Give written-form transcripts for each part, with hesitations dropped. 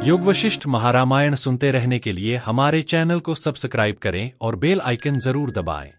योग वशिष्ठ महारामायण सुनते रहने के लिए हमारे चैनल को सब्सक्राइब करें और बेल आइकन जरूर दबाएं।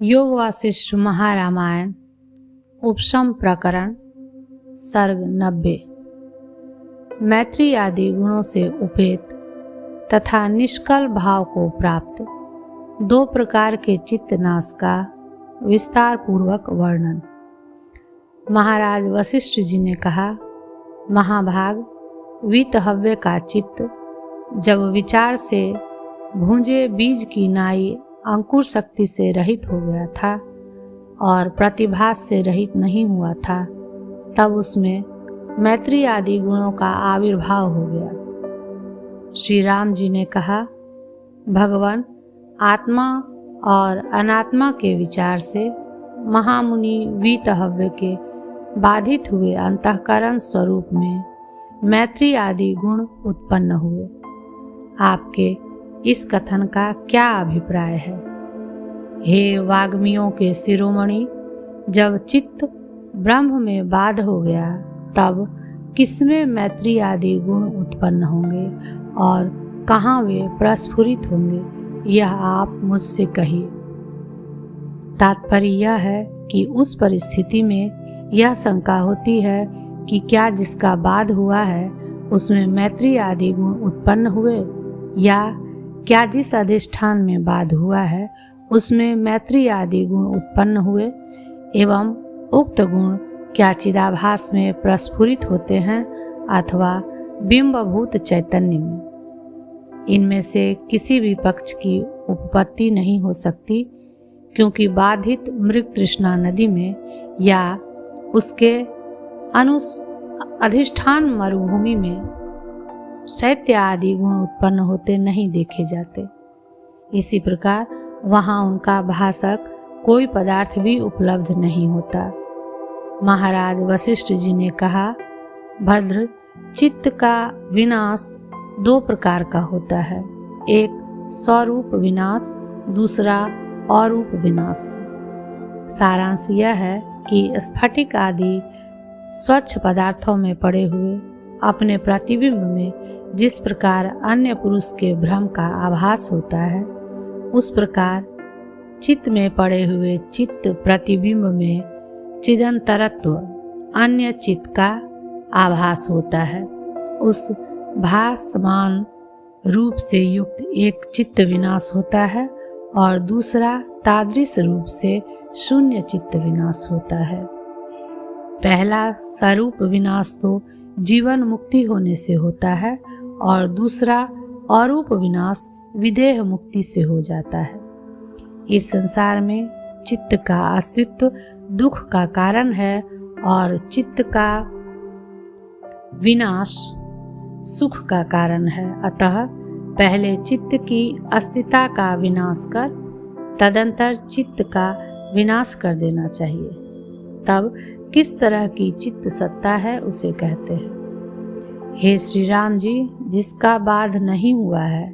योग वासिष्ठ महारामायण उपशम प्रकरण सर्ग 90। मैत्री आदि गुणों से उपेत तथा निष्कल भाव को प्राप्त दो प्रकार के चित्त नाश का विस्तार पूर्वक वर्णन। महाराज वशिष्ठ जी ने कहा, महाभाग, वीतहव्य का चित्त जब विचार से भूंजे बीज की नाई अंकुर शक्ति से रहित हो गया था और प्रतिभास से रहित नहीं हुआ था, तब उसमें मैत्री आदि गुणों का आविर्भाव हो गया। श्री राम जी ने कहा, भगवान, आत्मा और अनात्मा के विचार से महामुनि वीतहव्य के बाधित हुए अंतःकरण स्वरूप में मैत्री आदि गुण उत्पन्न हुए। आपके इस कथन का क्या अभिप्राय है? हे वाग्मियों के शिरोमणि, जब चित्त ब्रह्म में बाध हो गया तब किसमें मैत्री आदि गुण उत्पन्न होंगे और कहाँ वे प्रस्फुरित होंगे, यह आप मुझसे कहिए। तात्पर्य यह है कि उस परिस्थिति में यह शंका होती है कि क्या जिसका बाध हुआ है उसमें मैत्री आदि गुण उत्पन्न हुए, या क्या जिस अधिष्ठान में बाध हुआ है उसमें मैत्री आदि गुण उत्पन्न हुए, एवं उक्त गुण क्या चिदाभास में प्रस्फुरित होते हैं अथवा बिंबभूत चैतन्य में। इनमें से किसी भी पक्ष की उपपत्ति नहीं हो सकती, क्योंकि बाधित मृग तृष्णा नदी में या उसके अधिष्ठान मरुभूमि में शैत्य आदि गुण उत्पन्न होते नहीं देखे जाते। इसी प्रकार वहाँ उनका भाषक कोई पदार्थ भी उपलब्ध नहीं होता। महाराज वशिष्ठ जी ने कहा, भद्र, चित्त का विनाश दो प्रकार का होता है, एक स्वरूप विनाश, दूसरा अरूप विनाश। सारांश यह है कि स्फटिक आदि स्वच्छ पदार्थों में पड़े हुए अपने प्रतिबिंब में जिस प्रकार अन्य पुरुष के भ्रम का आभास होता है, उस प्रकार चित्त में पड़े हुए चित्त प्रतिबिंब में चिदंतरत्व अन्य चित्त का आभास होता है। उस भासमान रूप से युक्त एक चित्त विनाश होता है और दूसरा तादृश रूप से शून्य चित्त विनाश होता है। पहला स्वरूप विनाश तो जीवन मुक्ति होने से होता है और दूसरा अरूप विनाश विदेह मुक्ति से हो जाता है। इस संसार में चित्त का अस्तित्व दुख का कारण है और चित्त का विनाश सुख का कारण है। अतः पहले चित्त की अस्तित्व का विनाश कर तदंतर चित्त का विनाश कर देना चाहिए। तब किस तरह की चित्त सत्ता है उसे कहते हैं। हे श्री राम जी, जिसका बाध नहीं हुआ है,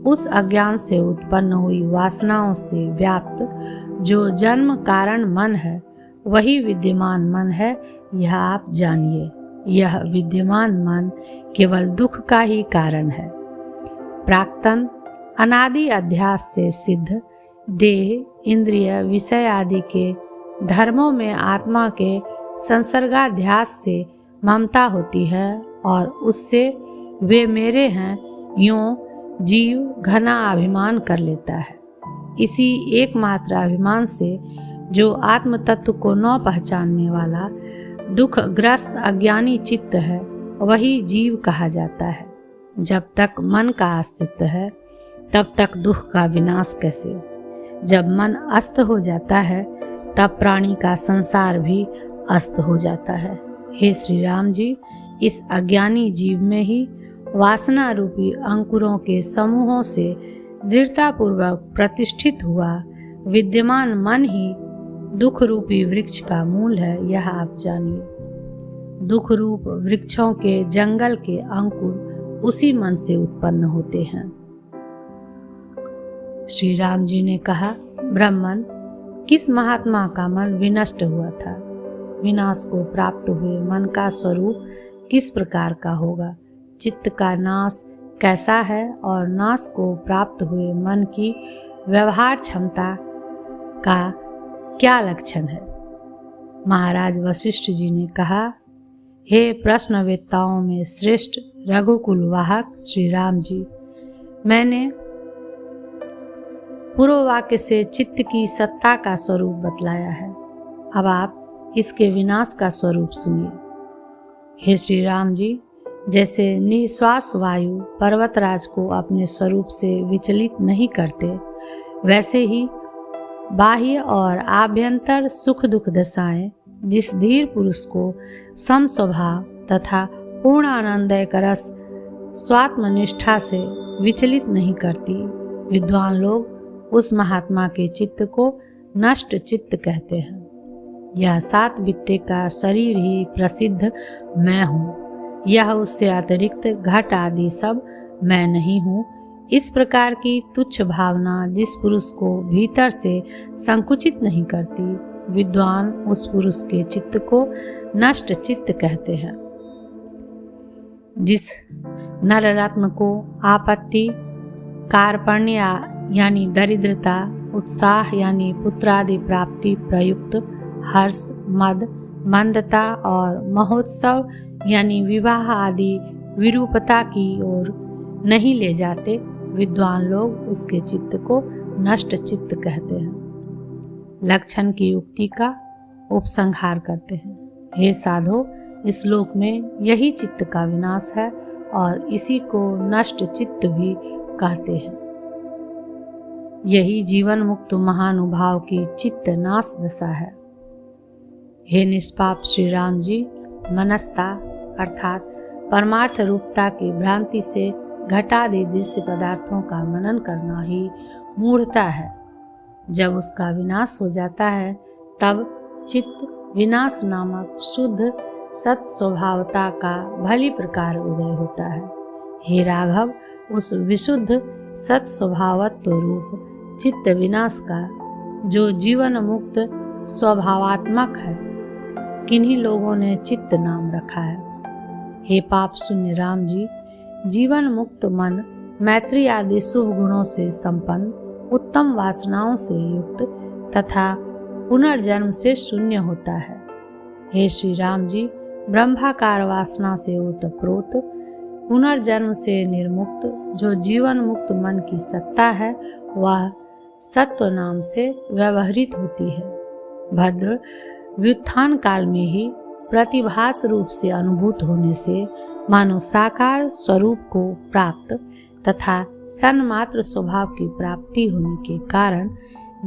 उस अज्ञान से उत्पन्न हुई वासनाओं से व्याप्त जो जन्म कारण मन है, वही विद्यमान मन है, यह आप जानिए। यह विद्यमान मन केवल दुख का ही कारण है। प्राक्तन अनादि अध्यास से सिद्ध देह, इंद्रिय, विषय आदि के धर्मों में आत्मा के संसर्गाध्यास से ममता होती है और उससे वे मेरे हैं यूं जीव घना अभिमान कर लेता है। इसी एकमात्र अभिमान से जो आत्म तत्व को न पहचानने वाला दुखग्रस्त अज्ञानी चित्त है, वही जीव कहा जाता है। जब तक मन का अस्तित्व है तब तक दुख का विनाश कैसे? जब मन अस्त हो जाता है तब प्राणी का संसार भी अस्त हो जाता है। हे श्री राम जी, इस अज्ञानी जीव में ही वासना रूपी अंकुरों के समूहों से दृढ़तापूर्वक प्रतिष्ठित हुआ विद्यमान मन ही दुख रूपी वृक्ष का मूल है, यह आप जानिए। दुख रूप वृक्षों के जंगल के अंकुर उसी मन से उत्पन्न होते हैं। श्री राम जी ने कहा, ब्राह्मण, किस महात्मा का मन विनष्ट हुआ था? विनाश को प्राप्त हुए मन का स्वरूप किस प्रकार का होगा? चित्त का नाश कैसा है और नाश को प्राप्त हुए मन की व्यवहार क्षमता का क्या लक्षण है? महाराज वशिष्ठ जी ने कहा, हे प्रश्नवेत्ताओं में श्रेष्ठ रघुकुल वाहक श्री राम जी, मैंने पूर्व वाक्य से चित्त की सत्ता का स्वरूप बतलाया है। अब आप इसके विनाश का स्वरूप सुनिए। हे श्री राम जी, जैसे निश्वास वायु पर्वतराज को अपने स्वरूप से विचलित नहीं करते, वैसे ही बाह्य और आभ्यंतर सुख दुख दशाएं जिस धीर पुरुष को सम स्वभाव तथा पूर्ण आनंदयक रस स्वात्मनिष्ठा से विचलित नहीं करती, विद्वान लोग उस महात्मा के चित्त को नष्ट चित्त कहते हैं। यह 7 बित्ते का शरीर ही प्रसिद्ध मैं हूँ, यह उससे अतिरिक्त घट आदि सब मैं नहीं हूँ। इस प्रकार की तुच्छ भावना जिस पुरुष को भीतर से संकुचित नहीं करती, विद्वान उस पुरुष के चित्त को नष्ट चित्त कहते हैं। जिस नर रत्न को आपत्ति, कार्पण्य यानी दरिद्रता, उत्साह यानी पुत्रादि प्राप्ति प्रयुक्त हर्ष, मद, मंदता और महोत्सव यानी विवाह आदि विरूपता की ओर नहीं ले जाते, विद्वान लोग उसके चित्त को नष्ट चित्त कहते हैं। लक्षण की युक्ति का उपसंहार करते हैं। हे साधो, इस लोक में यही चित्त का विनाश है और इसी को नष्ट चित्त भी कहते हैं। यही जीवन मुक्त महानुभाव की चित्त नाश दशा है। हे निष्पाप श्री राम जी, मनस्ता अर्थात परमार्थ रूपता की भ्रांति से घटादि दृश्य पदार्थों का मनन करना ही मूढ़ता है। जब उसका विनाश हो जाता है, तब चित्त विनाश नामक शुद्ध सत स्वभावता का भली प्रकार उदय होता है। हे राघव, उस विशुद्ध सत स्वभावत्व रूप चित्त विनाश का जो जीवन मुक्त स्वभावात्मक है, किन्हीं लोगों ने चित्त नाम रखा है। हे पाप शून्य राम जी, जीवन मुक्त मन मैत्री आदि शुभ गुणों से संपन्न, उत्तम वासनाओं से युक्त तथा पुनर्जन्म से शून्य होता है। हे श्री राम जी, ब्रह्माकार वासना से ओतप्रोत, पुनर्जन्म से निर्मुक्त जो जीवन मुक्त मन की सत्ता है, वह सत्व नाम से व्यवहृत होती है। भद्र, व्युत्थान काल में ही प्रतिभास रूप से अनुभूत होने से मानो साकार स्वरूप को प्राप्त तथा सन्मात्र स्वभाव की प्राप्ति होने के कारण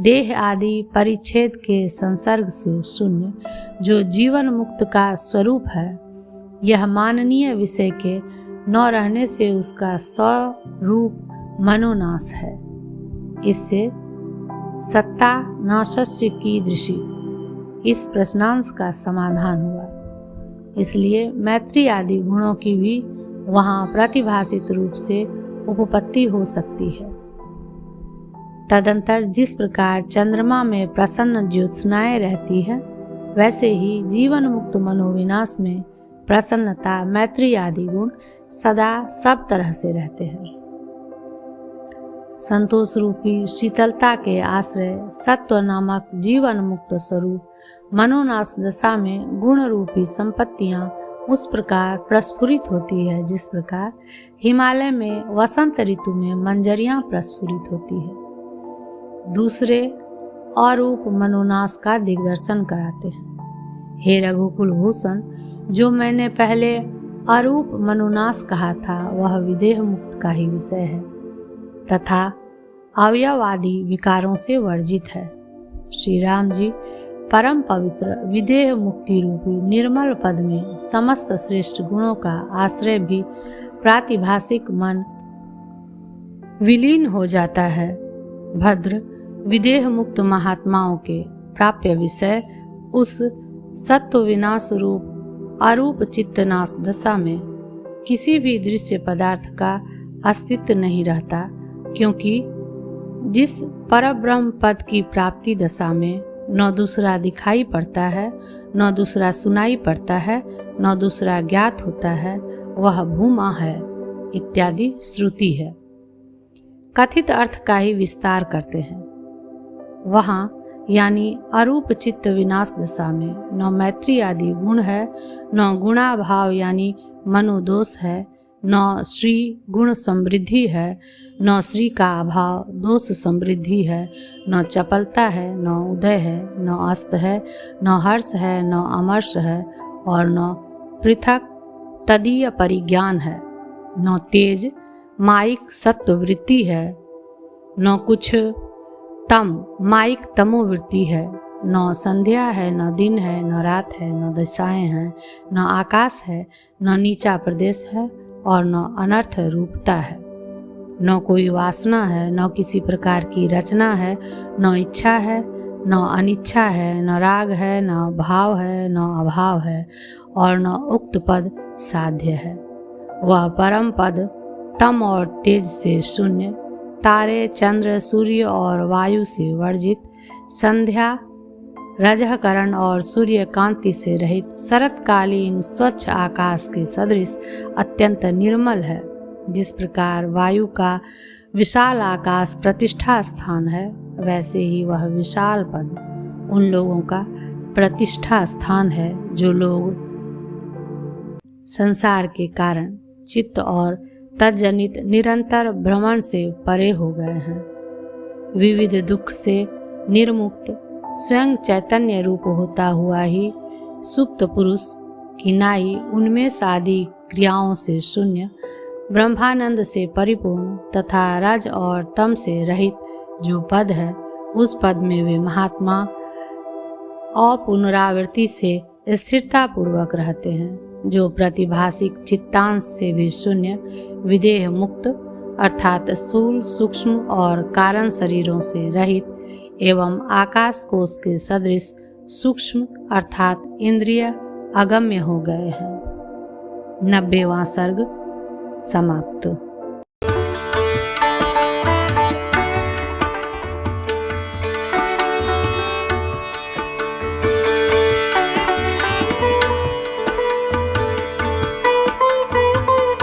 देह आदि परिच्छेद के संसर्ग से शून्य जो जीवन मुक्त का स्वरूप है, यह माननीय विषय के न रहने से उसका स्वरूप मनोनाश है। इससे सत्ता नाशस्य की दृष्टि इस प्रश्नांश का समाधान हुआ। इसलिए मैत्री आदि गुणों की भी वहाँ प्रतिभाषित रूप से उपपत्ति हो सकती है। तदंतर जिस प्रकार चंद्रमा में प्रसन्न ज्योत्सनाएं रहती है, वैसे ही जीवन मुक्त मनोविनाश में प्रसन्नता मैत्री आदि गुण सदा सब तरह से रहते हैं। संतोष रूपी शीतलता के आश्रय सत्व नामक जीवन मुक्त स्वरूप मनोनाश दशा में गुण रूपी संपत्तियां उस प्रकार प्रस्फुरित होती है, जिस प्रकार हिमालय में वसंत ऋतु में मंजरियां प्रस्फुरित होती है। दूसरे अरूप मनोनाश का दिग्दर्शन कराते हैं। हे रघुकुल भूषण, जो मैंने पहले अरूप मनोनाश कहा था, वह विदेह मुक्त का ही विषय है तथा अवयवादि विकारों से वर्जित है। श्री राम जी, परम पवित्र विदेह मुक्ति रूपी निर्मल पद में समस्त श्रेष्ठ गुणों का आश्रय भी प्रातिभाषिक मन विलीन हो जाता है। भद्र, विदेह मुक्त महात्माओं के प्राप्य विषय उस सत्व विनाश रूप अरूप चित्तनाश दशा में किसी भी दृश्य पदार्थ का अस्तित्व नहीं रहता, क्योंकि जिस परब्रह्म पद की प्राप्ति दशा में न दूसरा दिखाई पड़ता है, न दूसरा सुनाई पड़ता है, न दूसरा ज्ञात होता है, वह भूमा है इत्यादि श्रुति है। कथित अर्थ का ही विस्तार करते हैं। वहाँ यानी अरूप चित्त विनाश दशा में न मैत्री आदि गुण है, न गुणाभाव यानी मनोदोष है, न श्री गुण समृद्धि है, न श्री का अभाव दोष समृद्धि है, न चपलता है, न उदय है, न अस्त है, न हर्ष है, न अमर्ष है, और न पृथक तदीय परिज्ञान है, न तेज माइक सत्ववृत्ति है, न कुछ तम माइक तमोवृत्ति है, न संध्या है, न दिन है, न रात है, न दशाएं हैं, न आकाश है, न नीचा प्रदेश है, और न अनर्थ रूपता है, न कोई वासना है, न किसी प्रकार की रचना है, न इच्छा है, न अनिच्छा है, न राग है, न भाव है, न अभाव है, और न उक्त पद साध्य है। वह परम पद तम और तेज से शून्य, तारे चंद्र सूर्य और वायु से वर्जित, संध्या रजकरण और सूर्य कांति से रहित, शरतकालीन स्वच्छ आकाश के सदृश अत्यंत निर्मल है। जिस प्रकार वायु का विशाल आकाश प्रतिष्ठा स्थान है, वैसे ही वह विशाल पद उन लोगों का प्रतिष्ठा स्थान है जो लोग संसार के कारण चित्त और तज्जनित निरंतर भ्रमण से परे हो गए हैं। विविध दुख से निर्मुक्त स्वयं चैतन्य रूप होता हुआ ही सुप्त पुरुष की नाई उन्मेष आदि क्रियाओं से शून्य, ब्रह्मानंद से परिपूर्ण तथा रज और तम से रहित जो पद है, उस पद में वे महात्मा अपुनरावृत्ति से स्थिरता पूर्वक रहते हैं, जो प्रतिभासिक चित्तांश से भी शून्य, विदेह मुक्त अर्थात स्थूल सूक्ष्म और कारण शरीरों से रहित एवं आकाश कोश के सदृश सूक्ष्म अर्थात इंद्रिय अगम्य हो गए हैं। 90वां सर्ग समाप्त।